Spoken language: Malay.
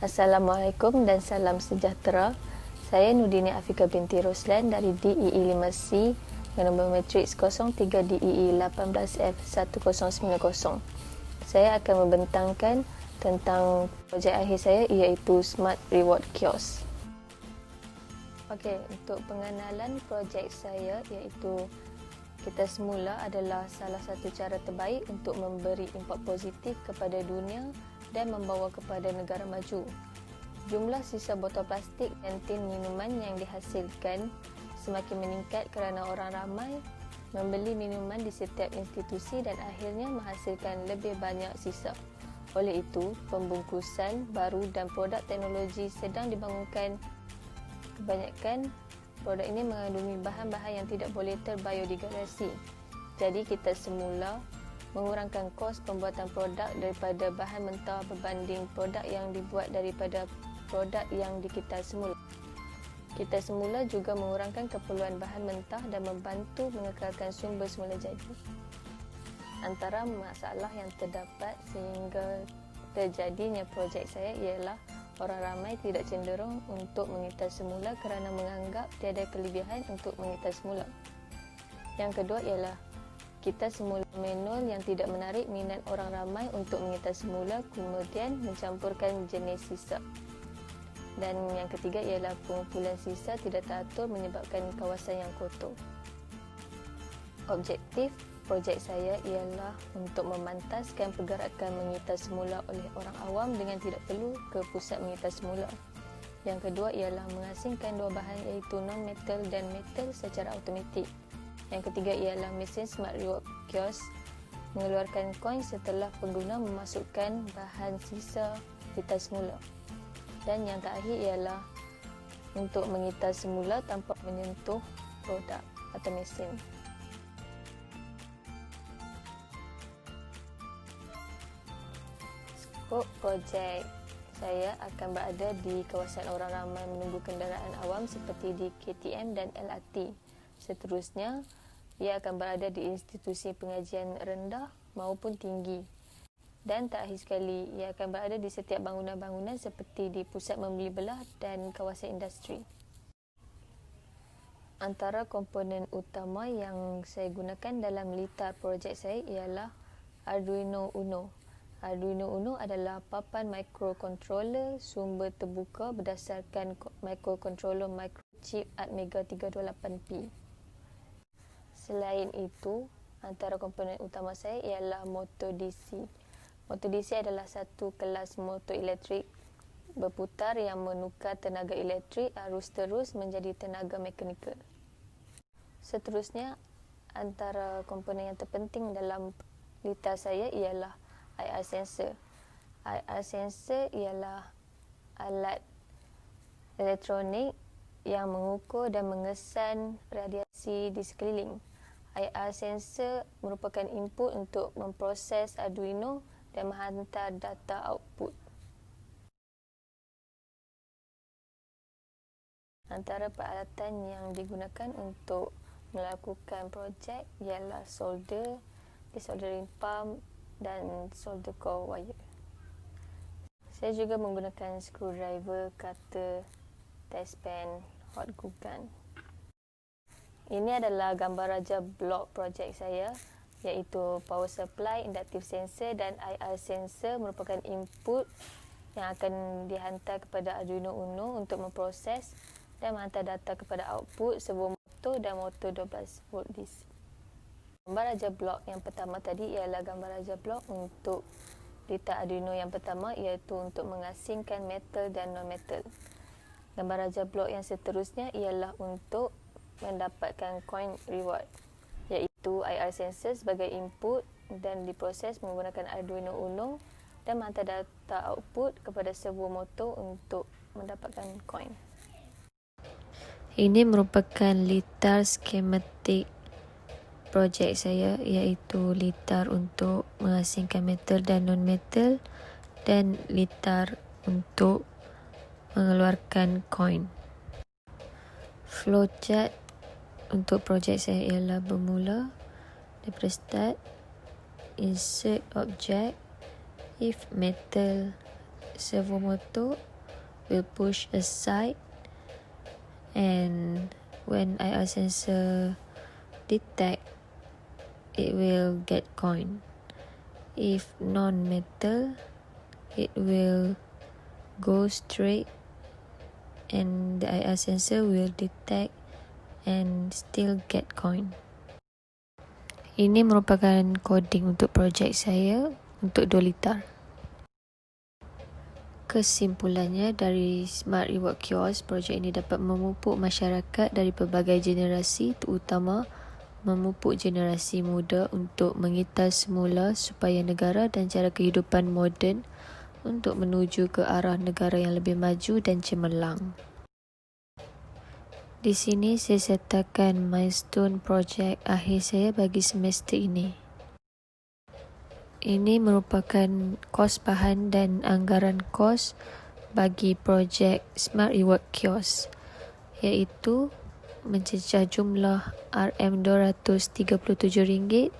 Assalamualaikum dan salam sejahtera. Saya Nudini Afika binti Roslan dari DEE 5C dengan nombor matriks 03 DEE 18F1090. Saya akan membentangkan tentang projek akhir saya iaitu Smart Reward Kiosk. Okey, untuk pengenalan projek saya iaitu kita semula adalah salah satu cara terbaik untuk memberi impak positif kepada dunia dan membawa kepada negara maju. Jumlah sisa botol plastik dan tin minuman yang dihasilkan semakin meningkat kerana orang ramai membeli minuman di setiap institusi dan akhirnya menghasilkan lebih banyak sisa. Oleh itu, pembungkusan baru dan produk teknologi sedang dibangunkan. Kebanyakan produk ini mengandungi bahan-bahan yang tidak boleh terbiodegradasi. Jadi kita semula mengurangkan kos pembuatan produk daripada bahan mentah berbanding produk yang dibuat daripada produk yang dikita semula. Kita semula juga mengurangkan keperluan bahan mentah dan membantu mengekalkan sumber semula jadi. Antara masalah yang terdapat sehingga terjadinya projek saya ialah orang ramai tidak cenderung untuk mengitar semula kerana menganggap tiada kelebihan untuk mengitar semula. Yang kedua ialah kita semula manual yang tidak menarik minat orang ramai untuk mengitar semula, kemudian mencampurkan jenis sisa. Dan yang ketiga ialah pengumpulan sisa tidak teratur menyebabkan kawasan yang kotor. Objektif projek saya ialah untuk memantaskan pergerakan mengitar semula oleh orang awam dengan tidak perlu ke pusat mengitar semula. Yang kedua ialah mengasingkan dua bahan iaitu non-metal dan metal secara automatik. Yang ketiga ialah mesin Smart Reward Kiosk mengeluarkan koin setelah pengguna memasukkan bahan sisa gitar semula. Dan yang terakhir ialah untuk mengitar semula tanpa menyentuh produk atau mesin. Skop projek saya akan berada di kawasan orang ramai menunggu kenderaan awam seperti di KTM dan LRT. Seterusnya, ia akan berada di institusi pengajian rendah maupun tinggi. Dan terakhir sekali, ia akan berada di setiap bangunan-bangunan seperti di pusat membeli belah dan kawasan industri. Antara komponen utama yang saya gunakan dalam litar projek saya ialah Arduino Uno. Arduino Uno adalah papan microcontroller sumber terbuka berdasarkan microcontroller microchip Atmega 328P. Selain itu, antara komponen utama saya ialah motor DC. Motor DC adalah satu kelas motor elektrik berputar yang menukar tenaga elektrik arus terus menjadi tenaga mekanikal. Seterusnya, antara komponen yang terpenting dalam litar saya ialah IR sensor. IR sensor ialah alat elektronik yang mengukur dan mengesan radiasi di sekeliling. IR sensor merupakan input untuk memproses Arduino dan menghantar data output. Antara peralatan yang digunakan untuk melakukan projek ialah solder, desoldering pump dan solder core wire. Saya juga menggunakan screwdriver, cutter, test pen, hot glue gun. Ini adalah gambar raja blok projek saya iaitu power supply, inductive sensor dan IR sensor merupakan input yang akan dihantar kepada Arduino Uno untuk memproses dan menghantar data kepada output sebuah motor dan motor 12 volt DC. Gambar raja blok yang pertama tadi ialah gambar raja blok untuk litar Arduino yang pertama iaitu untuk mengasingkan metal dan non-metal. Gambar raja blok yang seterusnya ialah untuk mendapatkan coin reward iaitu IR sensor sebagai input dan diproses menggunakan Arduino Uno dan menghantar data output kepada servo motor untuk mendapatkan coin. Ini merupakan litar skematik projek saya iaitu litar untuk mengasingkan metal dan non-metal dan litar untuk mengeluarkan coin. Flowchart untuk projek saya ialah bermula daripada start, insert object, if metal servo motor, will push aside, and when IR sensor detect, it will get coin. If non-metal, it will go straight and the IR sensor will detect and still get coin. Ini merupakan coding untuk projek saya untuk 2 liter. Kesimpulannya, dari Smart Reward Kiosk, projek ini dapat memupuk masyarakat dari pelbagai generasi, terutama memupuk generasi muda untuk mengitar semula supaya negara dan cara kehidupan moden untuk menuju ke arah negara yang lebih maju dan cemerlang. Di sini saya sertakan milestone projek akhir saya bagi semester ini. Ini merupakan kos bahan dan anggaran kos bagi projek Smart Reward Kiosk, iaitu mencecah jumlah RM237.30.